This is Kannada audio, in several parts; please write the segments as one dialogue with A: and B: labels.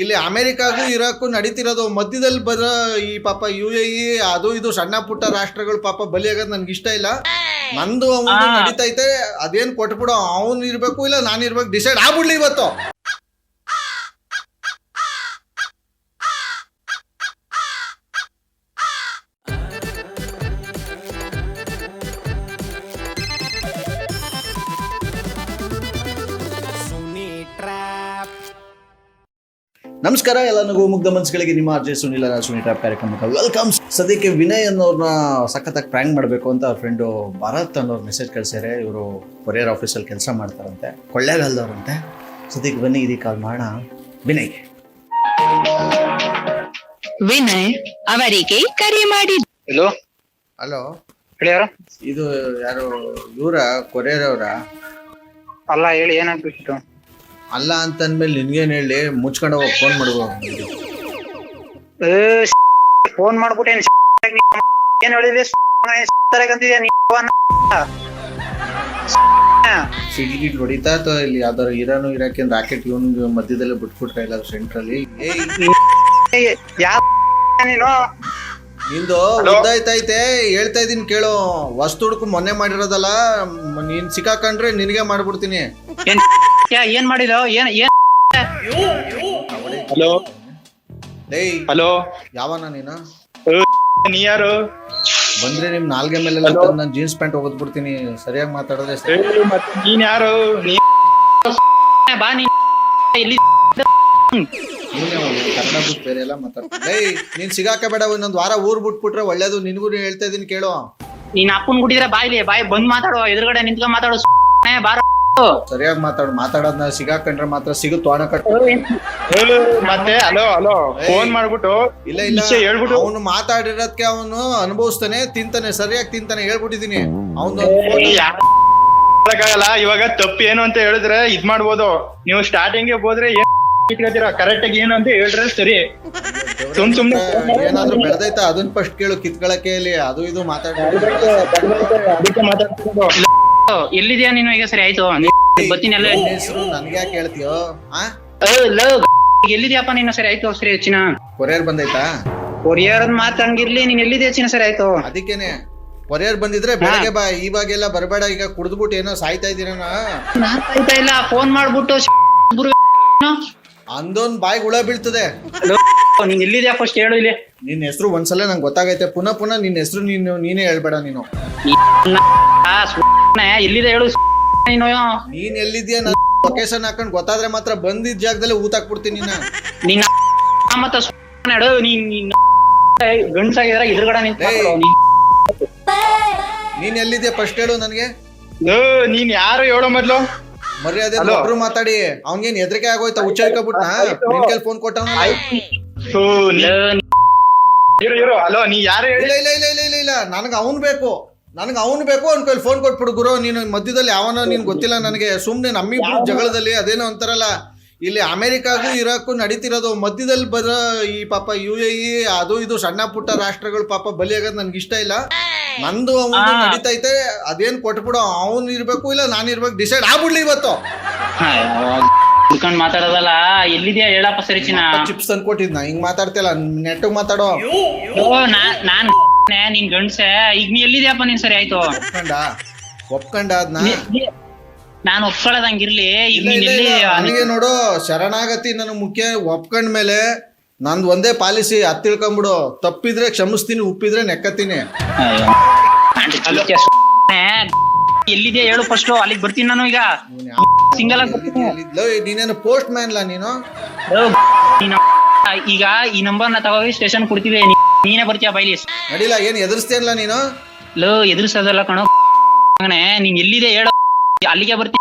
A: ಇಲ್ಲಿ ಅಮೆರಿಕಾಗೂ ಇರಾಕು ನಡೀತಿರೋದು ಮಧ್ಯದಲ್ಲಿ ಬರೋ ಈ ಪಾಪ UAE ಅದು ಇದು ಸಣ್ಣ ಪುಟ್ಟ ರಾಷ್ಟ್ರಗಳು ಪಾಪ ಬಲಿಯಾಗೋದು ನನ್ಗೆ ಇಷ್ಟ ಇಲ್ಲ. ನಂದು ಅವನು ನಡೀತೈತೆ, ಅದೇನ್ ಕೊಟ್ಬಿಡು, ಅವನು ಇರ್ಬೇಕು ಇಲ್ಲ ನಾನು ಇರ್ಬೇಕು, ಡಿಸೈಡ್ ಆಗ್ಬಿಡ್ಲಿ ಇವತ್ತು. ನಮಸ್ಕಾರ ಎಲ್ಲ ನಗು ಮುಗ್ಧ ಮನ್ಸುಗಳಿಗೆ ನಿಮ್ಮ ಆರ್ಜೆ ಸುನಿಲ್ ಸುನಿ ಟ್ರಾಪ್ ಕಾರ್ಯಕ್ರಮಕ್ಕೆ ವೆಲ್ಕಮ್. ಸದ್ಯಕ್ಕೆ ವಿನಯ್ ಅನ್ನೋರ್ನ ಸಖತ್ತಾಗಿ ಪ್ರ್ಯಾಂಕ್ ಮಾಡಬೇಕು ಅಂತ ಅವ್ರ ಫ್ರೆಂಡು ಭರತ್ ಅನ್ನೋರು ಮೆಸೇಜ್ ಕಳ್ಸ್ಯಾರೆ. ಇವರು ಕೊರಿಯರ್ ಆಫೀಸಲ್ಲಿ ಕೆಲಸ ಮಾಡ್ತಾರಂತೆ, ಕೊಳ್ಳೇಗಾಲದವ್ರಂತೆ. ಸದ್ಯಕ್ಕೆ ಬನ್ನಿ ಇದಕ್ಕೆ ಕಾಲ್ ಮಾಡೋಣ ವಿನಯ್ಗೆ.
B: ವಿನಯ್ ಅವರಿಗೆ ಕರೆ ಮಾಡಿ.
C: ಹಲೋ
A: ಹಲೋ,
C: ಹೇಳಿ ಯಾರು?
A: ಇದು ಯಾರು ಇವರ ಕೊರಿಯರ್ ಅವರ?
C: ಅಲ್ಲ ಹೇಳಿ, ಏನಾಗ್ಬೇಕಿತ್ತು?
A: ಅಲ್ಲ ಅಂತಂದ್ಮೇಲೆ ನಿನ್ಗೇನ್ ಹೇಳಿ, ಮುಚ್ಕೊಂಡು ಹೋಗಿ ಫೋನ್ ಮಾಡ್ಬೋದು.
C: ಫೋನ್ ಮಾಡ್ಬಿಟ್ಟೆ ಏನ್ ಹೇಳಿದ್ರಿ?
A: ಸಿಡಿಗಿಟ್ ಹೊಡಿತಾ ಅಥವಾ ಇಲ್ಲಿ ಯಾವ್ದಾರು ಇರಾನು ಇರಾಕಿನ್ ರಾಕೆಟ್ ಇವನ್ ಮಧ್ಯದಲ್ಲೇ ಬಿಟ್ಬಿಟ್ರೆ ಇಲ್ಲ ಸೆಂಟ್ರಲ್ಲಿ.
C: ನೀನು
A: ನಿಂದು ಉದ್ದಾಯ್ತೈತೆ, ಹೇಳ್ತಾ ಇದೀನಿ ಕೇಳು. ವಸ್ತು ಹುಡುಕು ಮೊನ್ನೆ ಮಾಡಿರೋದಲ್ಲ, ನೀನ್ ಸಿಕ್ಕಾಕೊಂಡ್ರೆ ನಿನಗೆ ಮಾಡ್ಬಿಡ್ತೀನಿ.
C: ಏನ್ ಮಾಡಿದ? ಹಲೋ
A: ಡೇಯ್,
C: ಹಲೋ,
A: ಯಾವನ ನೀನು?
C: ನೀ ಯಾರು?
A: ಬಂದ್ರೆ ನಿಮ್ ನಾಲ್ಗೆ ಮೇಲೆ ನಾನು ಜೀನ್ಸ್ ಪ್ಯಾಂಟ್ ಹೋಗದ್ಬಿಡ್ತೀನಿ. ಸರಿಯಾಗಿ ಮಾತಾಡೋದೇ
C: ನೀನ್ ಯಾರು? ಬಾ ನೀ
A: ಕನ್ನಡ ಬಿಟ್ಟು ಬೇರೆ ಎಲ್ಲ ಮಾತಾಡ್ತೀನಿ. ಡೇಯ್, ನೀನ್ ಸಿಗಾಕಬೇಡ, ಇನ್ನೊಂದ್ ವಾರ ಊರ್ ಬಿಟ್ಬಿಟ್ರೆ ಒಳ್ಳೇದು. ನಿನ್ಗೂ ಹೇಳ್ತಾ ಇದೀನಿ ಕೇಳು.
C: ನೀನ್ ಅಪ್ಪನ್ ಗುಡಿದ್ರೆ ಬಾಯಿ ಬಂದ್ ಮಾತಾಡುವ, ಎದುರುಗಡೆ ನಿಂತ್ಕೊಂಡ್ ಮಾತಾಡೋ. ಬಾರ
A: ಸರಿಯಾಗಿ ಮಾತಾಡೋದ್ನ ಸಿಗಾಕೊಂಡ್ರೆ ಮಾತ್ರ ಸಿಗುತ್ತೋ ಹಣ ಕಟ್ಟ.
C: ಮತ್ತೆ ಹಲೋ ಹಲೋ ಫೋನ್ ಮಾಡ್ಬಿಟ್ಟು
A: ಇಲ್ಲ ಹೇಳ್ಬಿಟ್ಟು ಅವನು ಮಾತಾಡಿರೋದಕ್ಕೆ ಅವನು ಅನುಭವಿಸ್ತಾನೆ, ತಿಂತಾನೆ, ಸರಿಯಾಗಿ ತಿಂತಾನೆ, ಹೇಳ್ಬಿಟ್ಟಿದೀನಿ. ಅವನು
D: ಆಗಲ್ಲ. ಇವಾಗ ತಪ್ಪು ಏನು ಅಂತ ಹೇಳಿದ್ರೆ ಇದ್ ಮಾಡ್ಬೋದು. ನೀವು ಸ್ಟಾರ್ಟಿಂಗ್ ಹೋದ್ರೆ ಇಟ್ಕೋತೀರಾ, ಕರೆಕ್ಟ್ ಆಗಿ ಏನು ಅಂತ ಹೇಳಿದ್ರೆ ಸರಿ. ಸುಮ್ನೆ
A: ಏನಾದ್ರು ಬೆಳೆದೈತಾ ಅದನ್ನ ಫಸ್ಟ್ ಕೇಳು. ಕಿತ್ಕೊಳಕ್ಕೆ ಇಲ್ಲಿ ಅದು ಇದು
D: ಮಾತಾಡ್ತಿರೋದು.
C: ಎಲ್ಲಿದ್ಯಾ ನೀನು? ಈಗ ಸರಿ ಆಯ್ತು, ಬರ್ತೀನಿ. ಎಲ್ಲ
A: ಹೆಸರು ನನ್ಗೆ ಯಾಕೆ ಹೇಳ್ತೀಯೋ?
C: ಎಲ್ಲಿದ್ಯಪ್ಪ ನೀನು? ಸರಿ ಆಯ್ತು, ಸರಿ ಹೆಚ್ಚಿನ
A: ಕೊರಿಯರ್ ಬಂದೈತಾ?
C: ಕೊರಿಯರ್ ಮಾತ್ ಹಂಗಿರ್ಲಿ, ನೀನ್ ಎಲ್ಲಿದ್ಯಾ ಹೆಚ್ಚಿನ? ಸರಿ ಆಯ್ತು.
A: ಅದಕ್ಕೇನೆ ಕೊರಿಯರ್ ಬಂದಿದ್ರೆ ಬೆಳಗ್ಗೆ ಬಾ, ಇವಾಗೆಲ್ಲ ಬರಬೇಡ. ಈಗ ಕುಡಿದ್ಬಿಟ್ಟು ಏನೋ ಸಾಯ್ತಾ ಇದೀನ.
C: ಇಲ್ಲ, ಫೋನ್ ಮಾಡ್ಬಿಟ್ಟು
A: ಅಂದೊಂದ್ ಬಾಯಿಗೆ ಹುಳ ಬೀಳ್ತದೆ.
C: ನೀನ್ ಎಲ್ಲಿದ್ಯಾ ಫಸ್ಟ್ ಹೇಳು. ಇಲ್ಲಿ
A: ನಿನ್ ಹೆಸರು ಒಂದ್ಸಲ ನಂಗೆ ಗೊತ್ತಾಗೈತೆ, ಪುನಃ ನಿನ್ ಹೆಸರು ನೀನೇ ಹೇಳ್ಬೇಡ. ನೀನು
C: ಎಲ್ಲಿದೆ ಹೇಳು ನೀನು.
A: ನೀನ್ ಎಲ್ಲಿದ್ಯಾ? ನಾನು ಲೊಕೇಶನ್ ಹಾಕೊಂಡ್ ಗೊತ್ತಾದ್ರೆ ಮಾತ್ರ ಬಂದಿದ್ ಜಾಗದಲ್ಲಿ ಊತ ಹಾಕ್ಬಿಡ್ತೀನಿ.
C: ನೀನ್ ಮತ್ತ ಗಂಡ್ಸಾಗಿದ್ರ ಎದುರುಗಡೆ
A: ನೀನ್ ಎಲ್ಲಿದ್ಯಾ ಫಸ್ಟ್ ಹೇಳು ನನ್ಗೆ.
D: ನೀನ್ ಯಾರು ಹೇಳೋ ಮೊದ್ಲು?
A: ಮರ್ಯಾದೆ ಒಬ್ರು ಮಾತಾಡಿ. ಅವ್ನಿಗೇನ್ ಹೆದರಿಕೆ ಆಗೋಯ್ತಾ? ಹುಚ್ಚಾಡ್ಕೊಬಿಟ್ನಾ? ನಿನ್ ಕೈಲಿ ಫೋನ್ ಕೊಟ್ಟ?
D: ಹಲೋ, ನೀ ಯಾರು?
A: ಇಲ್ಲ, ನನಗೆ ಅವನ್ ಬೇಕು ಅವ್ನ ಕೈಲಿ ಫೋನ್ ಕೊಟ್ಬಿಡು ಗುರು. ನೀನು ಮಧ್ಯದಲ್ಲಿ ಯಾವನೋ ನೀನ್ ಗೊತ್ತಿಲ್ಲ ನನಗೆ. ಸುಮ್ನೆ ನಮ್ಮಿಬ್ರು ಜಗಳದಲ್ಲಿ ಅದೇನೋ ಅಂತಾರಲ್ಲ, ಇಲ್ಲಿ ಅಮೆರಿಕಾಗೂ ಇರಾಕು ನಡೀತಿರೋದು ಮಧ್ಯದಲ್ಲಿ ಬರೋ ಈ ಪಾಪ UAE ಅದು ಇದು ಸಣ್ಣ ಪುಟ್ಟ ರಾಷ್ಟ್ರಗಳು ಪಾಪ ಬಲಿಯಾಗೋದು ನನ್ಗೆ ಇಷ್ಟ ಇಲ್ಲ. ನಂದು ಅವನು ನಡೀತೈತೆ, ಅದೇನ್ ಕೊಟ್ಬಿಡು, ಅವನು ಇರ್ಬೇಕು ಇಲ್ಲ ನಾನು ಇರ್ಬೇಕು, ಡಿಸೈಡ್ ಆಗ್ಬಿಡ್ಲಿ ಇವತ್ತು.
C: ಮಾತಾಡೋದಲ್ಲ. ಎಲ್ಲಿದ್ಯಾ ಹೇಳಪ್ಪ? ಸರಿ
A: ಚಿಪ್ಸ್ ತಂದ್ಕೊಟ್ಟಿದ್ನ ಹಿಂಗ್ ಮಾತಾಡ್ತಿಲ್ಲ, ನೆಟ್ ಮಾತಾಡೋ.
C: ನಾನ್ ನೀನ್ ಗಂಡ್ಸೆ. ಈಗ ನೀ ಎಲ್ಲಿದ್ಯಪ್ಪ? ನೀನ್ ಸರಿ ಆಯ್ತು,
A: ಒಪ್ಕೊಂಡ ಅದ್ನ.
C: ನಾನ್ ಒಪ್ಕೊಳ್ಳೋದಂಗಿರ್ಲಿ.
A: ನನಗೆ ನೋಡು, ಶರಣಾಗತಿ ನನಗೆ ಮುಖ್ಯ. ಒಪ್ಕೊಂಡ್ ಮೇಲೆ ನಂದು ಒಂದೇ ಪಾಲಿಸಿ, ಅದ್ ತಿಳ್ಕೊಂಬಿಡು. ತಪ್ಪಿದ್ರೆ ಕ್ಷಮಿಸ್ತೀನಿ, ಉಪ್ಪಿದ್ರೆ ನೆಕ್ಕತ್ತೀನಿ.
C: ಎಲ್ಲಿದ್ಯಾ ಹೇಳು ಫಸ್ಟ್, ಅಲ್ಲಿಗೆ ಬರ್ತೀನಿ ನಾನು. ಈಗ ಸಿಂಗಲ್
A: ನೀನೇನು ಪೋಸ್ಟ್ ಮ್ಯಾನ್ಲಾ ನೀನು?
C: ಈಗ ಈ ನಂಬರ್ನ ತಗೋಗಿ ಸ್ಟೇಷನ್ ಕೊಡ್ತೀವಿ, ನೀನೇ ಬರ್ತೀಯ ಬೈಲಿ.
A: ನಡಿಲ್ಲ, ಏನ್ ಎದುರಿಸ್ತೇನಲ್ಲ ನೀನು?
C: ಎದುರಿಸೋದಲ್ಲ ಕಣೋ. ನೀನ್ ಎಲ್ಲಿದೆ ಹೇಳು, ಅಲ್ಲಿಗೆ ಬರ್ತೀನಿ.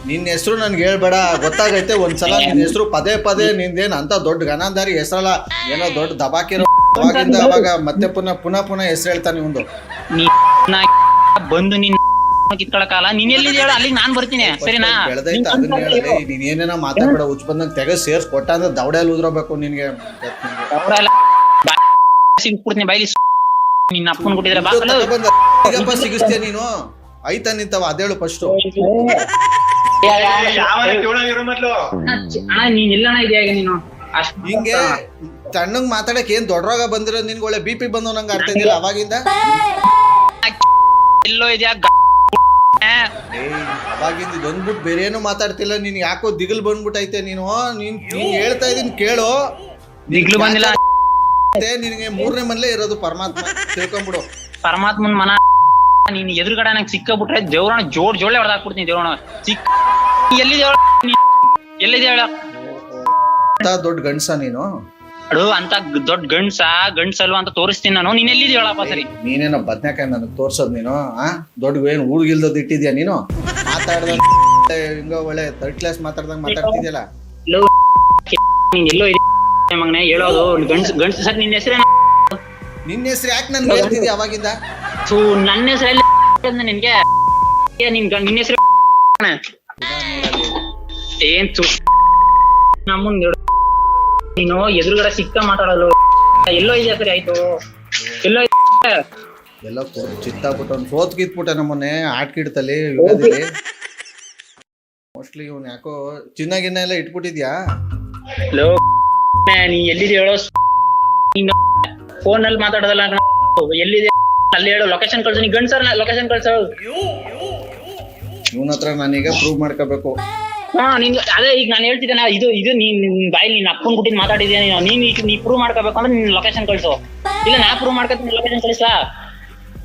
A: ನಿನ್ನ ಹೆಸರು ನನ್ಗೆ ಹೇಳ್ಬೇಡ, ಗೊತ್ತಾಗೈತೆ. ಒಂದ್ಸಲ ನಿನ್ನ ಹೆಸರು ಪದೇ ನಿಂದೇನ್ ಅಂತ ದೊಡ್ಡ ಗನಾಂಧಾರಿ ಹೆಸರಲ್ಲ, ಏನೋ ದೊಡ್ಡ ದಬಾಕಿರೋ. ಅವಾಗ ಮತ್ತೆ ಪುನಃ ಹೆಸರು ಹೇಳ್ತಾನೆ ಒಂದು.
C: ಬಂದು ನಿನ್ ಕಿತ್ಕೊಳಕಾಲ. ನೀನ್ ಎಲ್ಲಿದೆ ಹೇಳು, ಅಲ್ಲಿಗೆ ನಾನ್ ಬರ್ತೀನಿ. ಸರಿನಾ?
A: ಬೆಳೆದೈತೆ ಅದನ್ನ ಹೇಳಿ. ನೀನ್ ಏನೇನ ಮಾತಾಡ್ಬೇಡ. ಹುಚ್ಚ ಬಂದಂಗ ತೆಗ ಸೇರ್ಸ್ ಕೊಟ್ಟ ಅಂದ್ರೆ ದವಡೆಯಲ್ಲಿ ಉದ್ರಬೇಕು ನಿನ್ಗೆ.
C: ಸಿಗ್ಬಿಡ್ತೀನಿ ಬೈಲಿ. ನಿನ್ನ ಅಪ್ಪನ್ ಕೊಟ್ಟಿದ್ರೆ
A: ಈಗಪ್ಪ ಸಿಗಿಸ್ತೀಯ ನೀನು? ಆಯ್ತಾ ನಿಂತವ ಅದೇಳು ಫಸ್ಟ್.
C: ಅಣ್ಣ ನೀನ್ ಎಲ್ಲಣ್ಣ ಇದೆಯಾ? ನೀನು
A: ಹಿಂಗೆ ತಣ್ಣಗ್ ಮಾತಾಡಕ್ ಏನ್ ದೊಡ್ಡ ರೋಗ ಬಂದಿರೋದು ನಿನ್ಗೆ ಒಳ್ಳೆ BP ಬಂದವ್ ನಂಗೆ ಅರ್ಥ ಇದ್ದಿಲ್ಲ ಅವಾಗಿಂದ.
C: ಎಲ್ಲೋ ಇದೆಯಾ
A: ಅವಾಗಿಂದ ಇದೊಂದ್ಬಿಟ್ಟು ಬೇರೆ ಏನು ಮಾತಾಡ್ತಿಲ್ಲ. ನೀನ್ ಯಾಕೋ ದಿಗಲ್ ಬಂದ್ಬಿಟ್ಟೈತೆ ನೀನು ನೀನ್ ಹೇಳ್ತಾ ಇದೀನಿ ಕೇಳು.
C: ದಿಗ್ಲು ಬಂದಿಲ್ಲ.
A: ನಿನಗೆ 3ನೇ ಮನೇಲೆ ಇರೋದು ಪರಮಾತ್ಮ, ತಿಳ್ಕೊಂಬಿಡು.
C: ಪರಮಾತ್ಮನ್ ಮನ ನೀನ್ ಎದುರುಗಡೆ ನಂಗೆ ಸಿಕ್ಕಬಿಟ್ರೆ ದೇವ್ರಣ ಜೋಳೆ ಹೊಡೆದಾಕ್ಬಿಡ್ತೀನಿ. ದೇವ್ರಣ ಸಿಕ್ಕ ಎಲ್ಲಿದೆ ಹೇಳ
A: ದೊಡ್ಡ ಗಂಡ್ಸ ನೀನು
C: ಅಡು ಅಂತ ದೊಡ್ಡ ಗಂಡ್ಸಲ್ವಾ ಅಂತ ತೋರಿಸ್ತೀನಿ ನಾನು. ನೀನ್ ಎಲ್ಲಿದ್ಯ ಹೇಳಪ್ಪ ಸರಿ.
A: ನೀನೇನೋ ಬದ್ನೆಕಾಯಿ ನನಗ್ ತೋರ್ಸೋದ್ ನೀನು ದೊಡ್ಡ ಏನ್ ಊರ್ಗಿಲ್ದದ್ ಇಟ್ಟಿದ್ಯಾ ನೀನು. ಮಾತಾಡ್ದ ಹಿಂಗ ಒಳ್ಳೆ 3rd ಕ್ಲಾಸ್ ಮಾತಾಡ್ದಂಗ್ ಮಾತಾಡ್ತಿದ್ಯಲ್ಲ.
C: ನೀನ್ ಎಲ್ಲೋ ಮಗನೆ ಹೇಳೋದು ಗಂಡ್ಸ ಸರ್. ನಿನ್ನ ಹೆಸರೇ
A: ನಿನ್ನ ಹೆಸರು ಯಾಕೆ ನನ್ಗೆ ಹೇಳ್ತಿದ್ಯಾ ಅವಾಗಿಂದ?
C: ನನ್ನ ಹೆಸರಲ್ಲಿ ನಿನ್ಗೆ ನಿನ್ನ ಹೆಸರು ಏನ್ ನಮ್ಮನ್ ನೀನು ಎದುರುಗಡೆ ಸಿಕ್ಕ ಮಾತಾಡೋದು. ಎಲ್ಲೋ ಇದೆಯಾ ಸರಿ ಆಯ್ತು. ಎಲ್ಲೋ
A: ಎಲ್ಲ ಚಿತ್ತಾಗ್ಬಿಟ್ಟು ಅವ್ನು ಸೋತ್ ಕಿತ್ಬಿಟ್ಟ ನಮ್ಮನ್ನೆ ಆಟ್ಕಿಡ್ತಲ್ಲಿ ಯುಗಾದಿಲಿ. ಮೋಸ್ಟ್ಲಿ ಇವ್ನು ಯಾಕೋ ಚಿನ್ನಾಗಿನ್ನ ಎಲ್ಲ ಇಟ್ಬಿಟ್ಟಿದ್ಯಾ?
C: ಹಲೋ ನೀ ಎಲ್ಲಿದೆ ಹೇಳೋ. ಫೋನ್ ಅಲ್ಲಿ ಮಾತಾಡೋದಲ್ಲ ಎಲ್ಲಿದೆ ಅಲ್ಲಿ ಹೇಳೋ. ಲೊಕೇಶನ್ ಕಳ್ಸು. ನೀ ಗಂಡ್ಸರ್ ಲೊಕೇಶನ್ ಕಳ್ಸೋ.
A: ಇವನ ಹತ್ರ ನಾನೀಗ ಪ್ರೂವ್ ಮಾಡ್ಕೋಬೇಕು.
C: ನಿನ್ ಅದೇ ಈಗ ನಾನು ಹೇಳ್ತಿದ್ದೇನೆ ಇದು ನೀನ್ ಬಾಯಿ ನಿನ್ ಅಪ್ಪನ್ ಗುಟ್ಟಿದ್ ಮಾತಾಡಿದ್ಯಾ ನೀನ್ ನೀ ಪ್ರೂವ್ ಮಾಡ್ಕೋಬೇಕು ಅಂದ್ರೆ ನಿನ್ ಲೊಕೇಶನ್ ಕಳ್ಸು. ಇಲ್ಲ ನಾ ಪ್ರೂವ್ ಮಾಡ್ಕೊತೀನಿ. ಲೊಕೇಶನ್ ಕಳಿಸ್ಲಾ?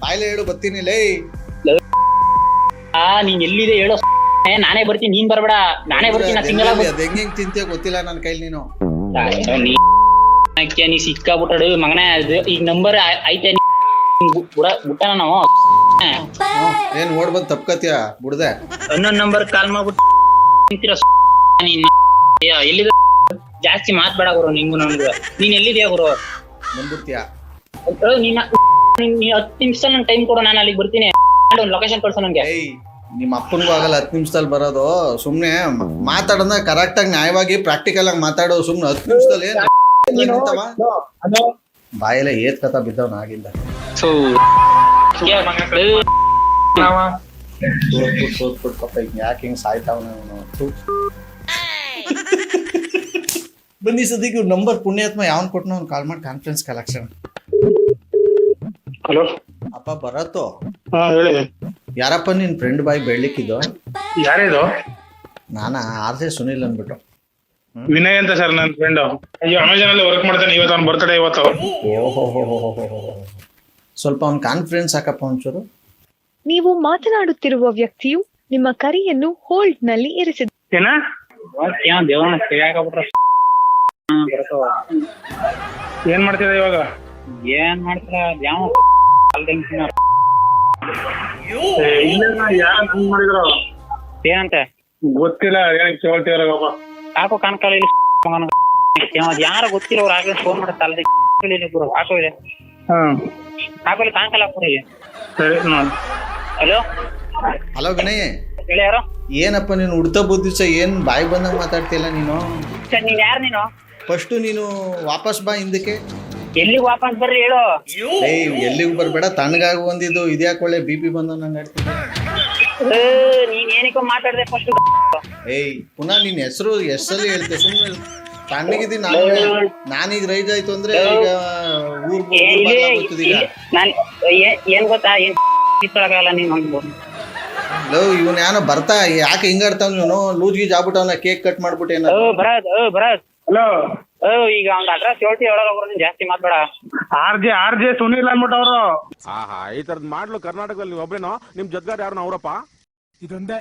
A: ಬಾಯ್ಲೆ ಹೇಳು ಬರ್ತೀನಿ ಲೇ.
C: ನೀನ್ ಎಲ್ಲಿದೆ ಹೇಳೋ. ನಾನೇ ಬರ್ತೀನಿ ನೀನ್ ಬರ್ಬೇಡ. ನಾನೇ ಬರ್ತೀನಿ. ನಾ ಸಿಂಗಲ್ ಆಗಿ
A: ಅದ್ ಹೆಂಗ್ ತಿಂತೀಯ ಗೊತ್ತಿಲ್ಲ ನನ್ನ ಕೈಲಿ ನೀನು.
C: ನೀ ಸಿಕ್ಕಾಬಿಟ್ಟಾಡು ಮಗನೇ. ಈಗ ನಂಬರ್ ಐತೆ ಬಿಟ್ಟನ ನಾವು.
A: ಏನ್ ಓಡ್ ಬಂದ್ ತಪ್ಕತಿಯ ಬಿಡ್ದೆ.
C: ಇನ್ನೊಂದ್ ನಂಬರ್ ಕಾಲ್ ಮಾಡ್ಬಿಟ್ಟು ಎಲ್ಲಿದೆ ಜಾಸ್ತಿ ಮಾತ್ಬೇಡ ಗುರು. ನಿಂಗು ನನ್ಗು ನೀನ್ ಎಲ್ಲಿದ್ಯಾ ಗುರು?
A: ಬಂದ್ಬಿಡ್ತೀಯಾ?
C: ನೀನ್ 10 ನಿಮಿಷ ನನ್ ಟೈಮ್ ಕೊಡು. ನಾನು ಅಲ್ಲಿಗೆ ಬರ್ತೀನಿ. ಲೊಕೇಶನ್ ಕಳ್ಸೋ ನಂಗೆ.
A: ನಿಮ್ಮ ಅಪ್ಪನ್ಗೂ ಆಗಲ್ಲ 10 ನಿಮಿಷದಲ್ಲಿ ಬರೋದು. ಸುಮ್ನೆ ಮಾತಾಡೋದ ಕರೆಕ್ಟ್ ಆಗಿ ನ್ಯಾಯವಾಗಿ ಪ್ರಾಕ್ಟಿಕಲ್ ಆಗಿ ಮಾತಾಡೋ. ಸುಮ್ನೆ 10 ನಿಮಿಷದಲ್ಲಿ ಬಾಯೆಲ್ಲ ಏತ್ ಕಥ ಬಿದ್ದವನ ಆಗಿಂದ. ಯಾಕೆ ಹಿಂಗ್ ಸಾಯ್ತಾವನ ಬನ್ನಿ ಸದ್ಯಕ್ಕೆ ನಂಬರ್ ಪುಣ್ಯಾತ್ಮ ಯಾವನ್ ಕೊಟ್ಟನ ಅವ್ನು ಕಾಲ್ ಮಾಡಿ ಕಾನ್ಫರೆನ್ಸ್ ಕಲೆಕ್ಷನ್.
D: ಹಲೋ
A: ಅಪ್ಪ ಬರತ್ತೋ?
D: ಹೇಳಿ.
A: ಯಾರಪ್ಪ ನಿನ್ ಫ್ರೆಂಡ್ ಬಾಯ್ ಬೆಳ್ಳಿಕ್ಕಿದ್ದು?
D: ಯಾರಿದು?
A: ನಾನಾ RJ ಸುನಿಲ್ ಅಂದ್ಬಿಟ್ಟು.
D: ವಿನಯ್ ಅಂತ ಸರ್ ನನ್ನ ಫ್ರೆಂಡ್. ಅಯ್ಯೋ ಅಮೆಜಾನ್ ಅಲ್ಲಿ ವರ್ಕ್ ಮಾಡ್ತಾನೆ. ಇವತ್ತು ಅವ್ನ ಬರ್ತ್ಡೇ. ಇವತ್ತು
A: ಸ್ವಲ್ಪ ಅವ್ನ ಕಾನ್ಫರೆನ್ಸ್ ಹಾಕಪ್ಪ ಒಂಚೂರು.
E: ನೀವು ಮಾತನಾಡುತ್ತಿರುವ ವ್ಯಕ್ತಿಯು ನಿಮ್ಮ ಕರೆಯನ್ನು ಹೋಲ್ಡ್ ನಲ್ಲಿ ಇರಿಸಿದ.
D: ಏನ
C: ದೇವಣ್ಣ
D: ಏನ್ ಮಾಡ್ತಿದ ಇವಾಗ?
C: ಏನ್ ಮಾಡ್ತೀರಾ? ಯಾವ
D: ಮಾಡಿದ್ರು
C: ಏನಂತೆ
D: ಗೊತ್ತಿಲ್ಲ. ಏನಕ್ಕೆ ಕೇಳ್ತೀವ್ರಪ್ಪ?
C: ಹಾಕೋ ಕಾನ್ಕಾಲ ಯಾರ ಗೊತ್ತಿರೋರು ಆಗ್ಲೇ ಫೋನ್ ಮಾಡುತ್ತೆ. ಹಾಕೋ ಇದೆ ಹಾಕೋಲಿ ಕಾನ್ಕಾಲ ಹಾಕೋರಿ.
D: ಸರಿ ನೋಡಿ.
C: Hello
A: hello Vinay.
C: ಹೇಳಿ ಯಾರು?
A: ಏನಪ್ಪ ನೀನು ಉಡ್ತಾ ಬುದ್ಧಿಸ ಏನ್ ಬಾಯಿ ಬಂದಂಗ ಮಾತಾಡ್ತಿಲ್ಲ ನೀನು.
C: ಸರ್ ನೀನ್ ಯಾರು? ನೀನು
A: ಫಸ್ಟ್ ನೀನು ವಾಪಸ್ ಬಾ ಹಿಂದಕ್ಕೆ.
C: ಎಲ್ಲಿಗೆ ವಾಪಸ್ ಬರ್ರಿ ಹೇಳು.
A: ಎಲ್ಲಿಗೂ ಬರ್ಬೇಡ. ತಣ್ಣಗಾಗಿ ಒಂದಿದ್ದು ಇದ್ಯಾಕೆ ಒಳ್ಳೆ BP ಬಂದ ನಂಗೆ ಆಡ್ತಿದ್ದೆ.
C: ನೀನ್ ಏನಕ್ಕೆ ಮಾತಾಡ್ದೆ ಫಸ್ಟ್?
A: ಪುನಃ ನಿನ್ ಹೆಸರು ಎಷ್ಟಲ್ಲಿ ಹೇಳ್ತೆ. ಸುಮ್ಮನೆ ತಣ್ಣಗಿದ್ದೀನಿ ನಾನೀಗ ರೈಜ್ ಆಯ್ತು ಅಂದ್ರೆ ಈಗ ಊರ್
C: ನಾನ್ ಏನ್ ಗೊತ್ತಾ ಕಿತ್ತೊಳಗಲ್ಲ ನೀನ್
A: ಇವನ್ ಯಾನೋ ಬರ್ತಾ ಯಾಕೆ ಹಿಂಗಾಡ್ತಾವ್ ಇವನು ಲೂಜ್ ಗೀಜ್ ಆಗ್ಬಿಟ್ಟವನ ಕೇಕ್ ಕಟ್ ಮಾಡ್ಬಿಟ್ಟು ಏನೋ
C: ಬರದ್.
D: ಹಲೋ
C: ಈಗ ಅವ್ನ ಅಡ್ರೆಸ್ ಹೇಳ್ತಿ ಹೇಳೋರು ಜಾಸ್ತಿ ಮಾತ್ಬೇಡ.
D: RJ ಸುನಿಲ್ ಅಂದ್ಬಿಟ್ಟವ್ರು.
F: ಈ ತರದ್ ಮಾಡ್ಲು ಕರ್ನಾಟಕದಲ್ಲಿ ಒಬ್ರೇನೋ ನಿಮ್ ಜೊತೆಗಾರ ಯಾರು ಅವ್ರಪ್ಪ?
G: ಇದೊಂದೇ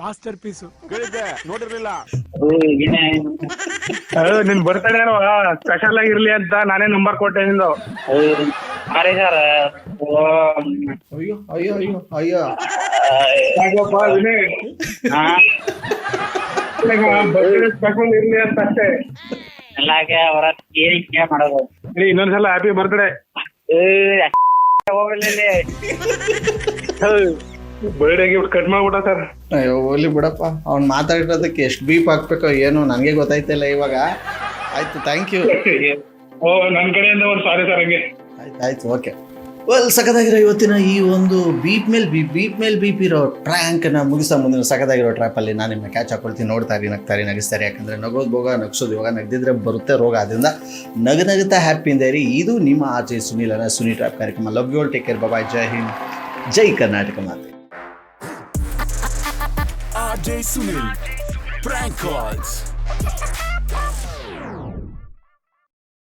G: ಮಾಸ್ಟರ್ ಪೀಸು
F: ಕೇಳಿದ್ದೆ ನೋಡಿರ್ಲಿಲ್ಲ.
D: ನಿನ್ ಬರ್ತಡೇ ಸ್ಪೆಷಲ್ ಆಗಿರ್ಲಿ ಅಂತ ನಾನೇ ನಂಬರ್ ಕೊಟ್ಟೆ ನಿಂದು.
C: ಅರೆ ಸರ್
A: ಅಯ್ಯೋ ಅಯ್ಯೋ ಅಯ್ಯೋ ಅಯ್ಯೋ
D: ವಿನಯ್ ಸ್ಪೆಷಲ್ ಇರ್ಲಿ ಅಂತ ಅಷ್ಟೇ.
C: ಎಲ್ಲಾಗೆ ಅವರ ಏರಿಕೆ ಮಾಡೋದು.
D: ಇನ್ನೊಂದ್ಸಲ happy birthday. Birthday gift cut ಮಾಡ್ಬಿಟ್ಟ ಸರ್.
A: ಅಯ್ಯೋ ಹೋಗ್ಲಿ ಬಿಡಪ್ಪ. ಅವ್ನು ಮಾತಾಡಿರೋದಕ್ಕೆ ಎಷ್ಟು ಬೀಪ್ ಹಾಕ್ಬೇಕೋ ಏನೋ ನನಗೆ ಗೊತ್ತಾಯ್ತಿಲ್ಲ ಇವಾಗ. ಆಯ್ತು ಥ್ಯಾಂಕ್ ಯು.
D: ನನ್ ಕಡೆಯಿಂದ ಒಂದು ಸಾರಿ ಸರ್. ಹಂಗೆ
A: ಆಯ್ತು ಓಕೆ. ಸಖತ್ತಾಗಿರೋ ಇವತ್ತಿನ ಈ ಒಂದು ಬೀಪ್ ಮೇಲೆ ಬೀಪ್ ಇರೋ ಟ್ರ್ಯಾಂಕನ್ನು ಮುಗಿಸೋ ಮುಂದಿನ ಸಖತ್ತಾಗಿರೋ ಟ್ರ್ಯಾಪಲ್ಲಿ ನಾನು ನಿಮ್ಮನ್ನ ಕ್ಯಾಚ್ ಹಾಕೊಳ್ತೀನಿ. ನೋಡ್ತಾರೆ, ನಗ್ತಾರೆ, ನಗಿಸ್ತಾರೆ. ಯಾಕಂದರೆ ನಗೋದು ಭೋಗ, ನಗಿಸೋದು ಯೋಗ, ನಗ್ದಿದ್ರೆ ಬರುತ್ತೆ ರೋಗ. ಅದರಿಂದ ನಗುತ್ತಾ ಹ್ಯಾಪಿಯಿಂದ ಇರಿ. ಇದು ನಿಮ್ಮ ಆರ್.ಜೆ. ಸುನಿಲನ ಸುನಿ ಟ್ರ್ಯಾಪ್ ಕಾರ್ಯಕ್ರಮ. Love you all, take care, bye, ಜೈ ಹಿಂದ್, ಜೈ ಕರ್ನಾಟಕ ಮಾತೆ.
H: RJ Sunil. Prank calls.